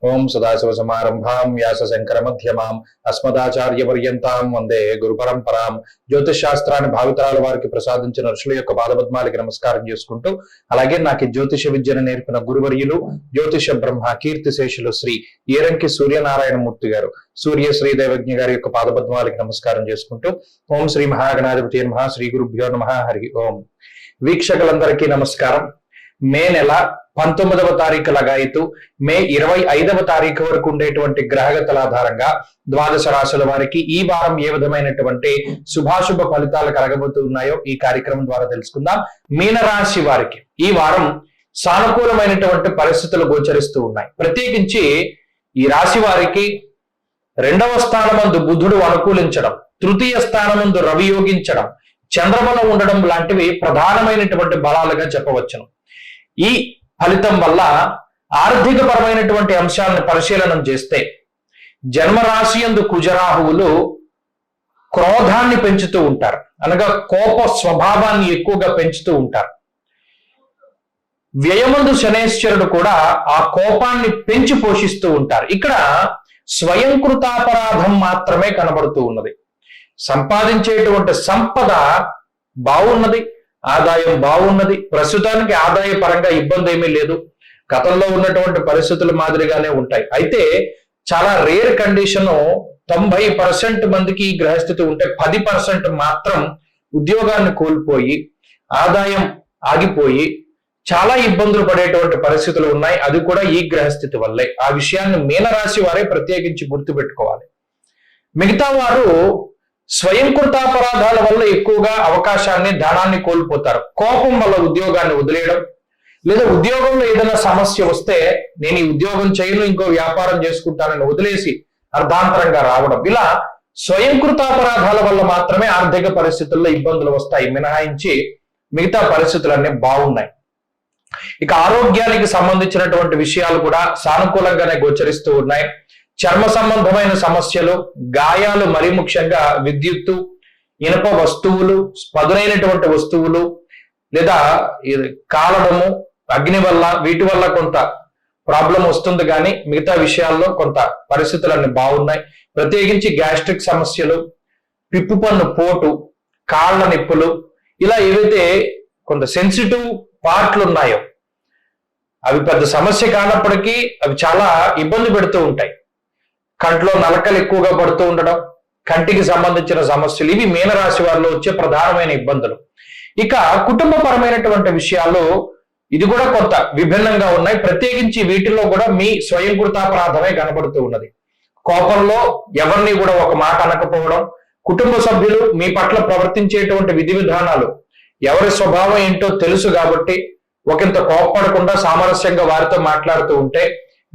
ఓం సదాశివసమారంభాం వ్యాస శంకర మధ్యమాం అస్మదాచార్యపర్యంతాం వందే గురు పరంపరాం. జ్యోతిష్ శాస్త్రాన్ని భావితరాల వారికి ప్రసాదించిన ఋషుల యొక్క పాదపద్మాలకి నమస్కారం చేసుకుంటూ, అలాగే నాకు జ్యోతిష విద్యను నేర్పిన గురువర్యులు జ్యోతిష బ్రహ్మ కీర్తిశేషులు శ్రీ ఏరంకి సూర్యనారాయణమూర్తి గారు, సూర్య శ్రీదేవజ్ఞ గారి యొక్క పాదపద్మాలకి నమస్కారం చేసుకుంటూ, ఓం శ్రీ మహాగణాధిపతి నమః, శ్రీ గురుభ్యో నమః, హరి ఓం. వీక్షకులందరికీ నమస్కారం. మే నెల 19వ తారీఖు లగాయితూ మే 25వ తారీఖు వరకు ఉండేటువంటి గ్రహగతుల ఆధారంగా ద్వాదశ రాశుల వారికి ఈ వారం ఏ విధమైనటువంటి శుభాశుభ ఫలితాలు కలగబోతున్నాయో ఈ కార్యక్రమం ద్వారా తెలుసుకుందాం. మీనరాశి వారికి ఈ వారం సానుకూలమైనటువంటి పరిస్థితులు గోచరిస్తూ ఉన్నాయి. ప్రత్యేకించి ఈ రాశి వారికి 2వ స్థానమందు బుధుడు అనుకూలించడం, తృతీయ స్థానమందు రవి యోగించడం, చంద్రబలం ఉండడం లాంటివి ప్రధానమైనటువంటి బలాలుగా చెప్పవచ్చును. ఈ ఫలితం వల్ల ఆర్థిక పరమైనటువంటి అంశాలను పరిశీలనం చేస్తే జన్మరాశి యందు కుజరాహువులు క్రోధాన్ని పెంచుతూ ఉంటారు, అనగా కోప స్వభావాన్ని ఎక్కువగా పెంచుతూ ఉంటారు. వ్యయమందు శనేశ్వరుడు కూడా ఆ కోపాన్ని పెంచి పోషిస్తూ ఉంటారు. ఇక్కడ స్వయంకృతాపరాధం మాత్రమే కనబడుతూ ఉన్నది. సంపాదించేటువంటి సంపద బాగున్నది, ఆదాయం బాగున్నది, ప్రస్తుతానికి ఆదాయ పరంగా ఇబ్బంది ఏమీ లేదు, గతంలో ఉన్నటువంటి పరిస్థితుల మాదిరిగానే ఉంటాయి. అయితే చాలా రేర్ కండిషన్, 90% మందికి ఈ గ్రహస్థితి ఉంటే 10% మాత్రం ఉద్యోగాన్ని కోల్పోయి ఆదాయం ఆగిపోయి చాలా ఇబ్బందులు పడేటువంటి పరిస్థితులు ఉన్నాయి. అది కూడా ఈ గ్రహస్థితి వల్లే. ఆ విషయాన్ని మీనరాశి వారే ప్రత్యేకించి గుర్తుపెట్టుకోవాలి. మిగతా వారు స్వయంకృతాపరాధాల వల్ల ఎక్కువగా అవకాశాన్ని, ధనాన్ని కోల్పోతారు. కోపం వల్ల ఉద్యోగాన్ని వదిలేయడం, లేదా ఉద్యోగంలో ఏదైనా సమస్య వస్తే నేను ఈ ఉద్యోగం చేయను, ఇంకో వ్యాపారం చేసుకుంటానని వదిలేసి అర్ధాంతరంగా రావడం, ఇలా స్వయంకృతాపరాధాల వల్ల మాత్రమే ఆర్థిక పరిస్థితుల్లో ఇబ్బందులు వస్తాయి. మినహాయించి మిగతా పరిస్థితులన్నీ బాగున్నాయి. ఇక ఆరోగ్యానికి సంబంధించినటువంటి విషయాలు కూడా సానుకూలంగానే గోచరిస్తూ ఉన్నాయి. చర్మ సంబంధమైన సమస్యలు, గాయాలు, మరీ ముఖ్యంగా విద్యుత్తు, ఇనుప వస్తువులు, పదునైనటువంటి వస్తువులు, లేదా కాలడము, అగ్ని వల్ల, వీటి వల్ల కొంత ప్రాబ్లం వస్తుంది. కానీ మిగతా విషయాల్లో కొంత పరిస్థితులన్నీ బాగున్నాయి. ప్రత్యేకించి గ్యాస్ట్రిక్ సమస్యలు, పిప్పు పన్ను పోటు, కాళ్ళ నొప్పులు, ఇలా ఏవైతే కొంత సెన్సిటివ్ పార్ట్లు ఉన్నాయో అవి పెద్ద సమస్య కానప్పటికీ అవి చాలా ఇబ్బంది పెడుతూ ఉంటాయి. కంట్లో నలకలు ఎక్కువగా పడుతూ ఉండడం, కంటికి సంబంధించిన సమస్యలు, ఇవి మీనరాశి వారిలో వచ్చే ప్రధానమైన ఇబ్బందులు. ఇక కుటుంబపరమైనటువంటి విషయాలు ఇది కూడా కొంత విభిన్నంగా ఉన్నాయి. ప్రత్యేకించి వీటిల్లో కూడా మీ స్వయంకృతాపరాధమే కనబడుతూ ఉన్నది. కోపంలో ఎవరిని కూడా ఒక మాట అనకపోవడం, కుటుంబ సభ్యులు మీ పట్ల ప్రవర్తించేటువంటి విధి విధానాలు ఎవరి స్వభావం ఏంటో తెలుసు కాబట్టి ఒకంత కోపపడకుండా సామరస్యంగా వారితో మాట్లాడుతూ ఉంటే,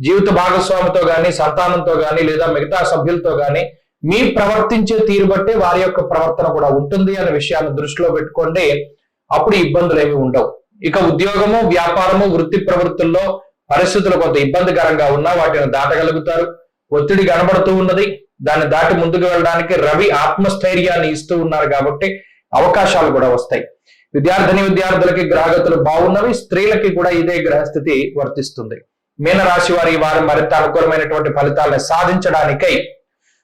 జీవిత భాగస్వామితో గాని, సంతానంతో గాని, లేదా మిగతా సభ్యులతో గాని మీ ప్రవర్తించే తీరు బట్టి వారి యొక్క ప్రవర్తన కూడా ఉంటుంది అనే విషయాన్ని దృష్టిలో పెట్టుకోండి. అప్పుడు ఇబ్బందులు ఏమి ఉండవు. ఇక ఉద్యోగము, వ్యాపారము, వృత్తి ప్రవృత్తుల్లో పరిస్థితులు కొంత ఇబ్బందికరంగా ఉన్నా వాటిని దాటగలుగుతారు. ఒత్తిడి కనబడుతూ ఉన్నది, దాన్ని దాటి ముందుకు వెళ్ళడానికి రవి ఆత్మస్థైర్యాన్ని ఇస్తూ ఉన్నారు కాబట్టి అవకాశాలు కూడా వస్తాయి. విద్యార్థులకి గ్రహగతులు బాగున్నవి, స్త్రీలకి కూడా ఇదే గ్రహస్థితి వర్తిస్తుంది. మీనరాశి వారి వారు మరింత అనుకూలమైనటువంటి ఫలితాలను సాధించడానికై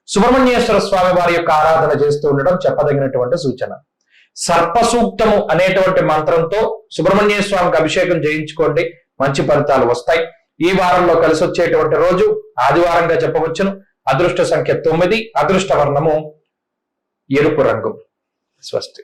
సుబ్రహ్మణ్యేశ్వర స్వామి వారి యొక్క ఆరాధన చేస్తూ ఉండడం చెప్పదగినటువంటి సూచన. సర్ప సూక్తము అనేటువంటి మంత్రంతో సుబ్రహ్మణ్యేశ్వర స్వామికి అభిషేకం చేయించుకోండి, మంచి ఫలితాలు వస్తాయి. ఈ వారంలో కలిసి వచ్చేటువంటి రోజు ఆదివారంగా చెప్పవచ్చును. అదృష్ట సంఖ్య 9, అదృష్ట వర్ణము ఎరుపు రంగు. స్వస్తి.